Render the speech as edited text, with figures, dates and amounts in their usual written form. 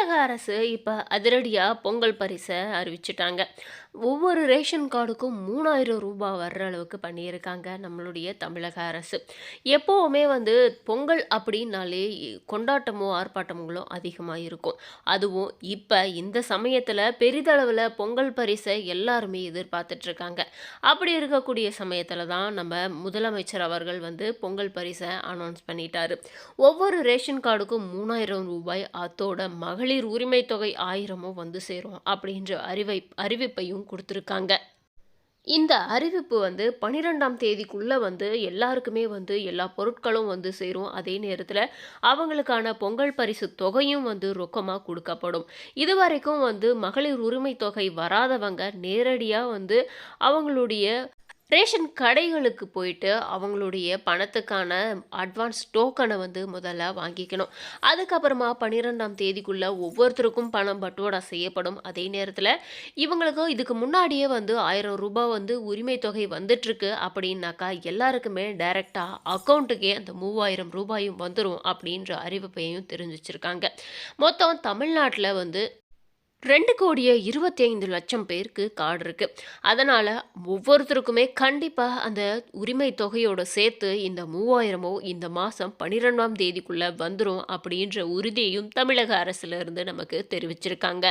தமிழக அரசு இப்ப அதிரடியா பொங்கல் பரிச அறிவிச்சுட்டாங்க. ஒவ்வொரு ரேஷன் கார்டுக்கும் ரூ. 3000 வர்ற அளவுக்கு பண்ணியிருக்காங்க நம்மளுடைய தமிழக அரசு. எப்பவுமே வந்து பொங்கல் அப்படின்னாலே கொண்டாட்டமோ, ஆர்ப்பாட்டங்களும் அதிகமா இருக்கும். அதுவும் இப்ப இந்த சமயத்துல பெரிதளவுல பொங்கல் பரிச எல்லாருமே எதிர்பார்த்துட்டு இருக்காங்க. அப்படி இருக்கக்கூடிய சமயத்துல தான் நம்ம முதலமைச்சர் அவர்கள் வந்து பொங்கல் பரிச அனௌன்ஸ் பண்ணிட்டாரு. ஒவ்வொரு ரேஷன் கார்டுக்கும் ரூ. 3000 அத்தோட மகளிர் உரிமை தொகை 1000மும் வந்து சேரும் அப்படின்ற அறிவிப்பையும் கொடுத்துருக்காங்க. இந்த அறிவிப்பு வந்து 12ஆம் தேதிக்குள்ள வந்து எல்லாருக்குமே வந்து எல்லா பொருட்களும் வந்து சேரும். அதே நேரத்துல அவங்களுக்கான பொங்கல் பரிசு தொகையும் வந்து ரொக்கமா குடுக்கப்படும். இதுவரைக்கும் வந்து மகளிர் உரிமை தொகை வராதவங்க நேரடியா வந்து அவங்களுடைய ரேஷன் கடைகளுக்கு போயிட்டு அவங்களுடைய பணத்துக்கான அட்வான்ஸ் டோக்கனை வந்து முதல்ல வாங்கிக்கணும். அதுக்கப்புறமா 12ஆம் தேதிக்குள்ள ஒவ்வொருத்தருக்கும் பணம் பட்டுவாடா செய்யப்படும். அதே நேரத்தில் இவங்களுக்கு இதுக்கு முன்னாடியே வந்து ரூ. 1000 வந்து உரிமை தொகை வந்துட்டுருக்கு அப்படின்னாக்கா எல்லாருக்குமே டைரெக்டாக அக்கௌண்ட்டுக்கே அந்த ரூ. 3000 வந்துடும் அப்படின்ற அறிவிப்பையும் தெரிஞ்சிச்சிருக்காங்க. மொத்தம் தமிழ்நாட்டில் வந்து 2,25,00,000 பேருக்கு கார்டு இருக்கு. அதனால ஒவ்வொருத்தருக்குமே கண்டிப்பா அந்த உரிமை தொகையோட சேர்த்து இந்த 3000மோ இந்த மாசம் 12ஆம் தேதிக்குள்ள வந்துரும் அப்படின்ற உறுதியையும் தமிழக அரசுல இருந்து நமக்கு தெரிவிச்சிருக்காங்க.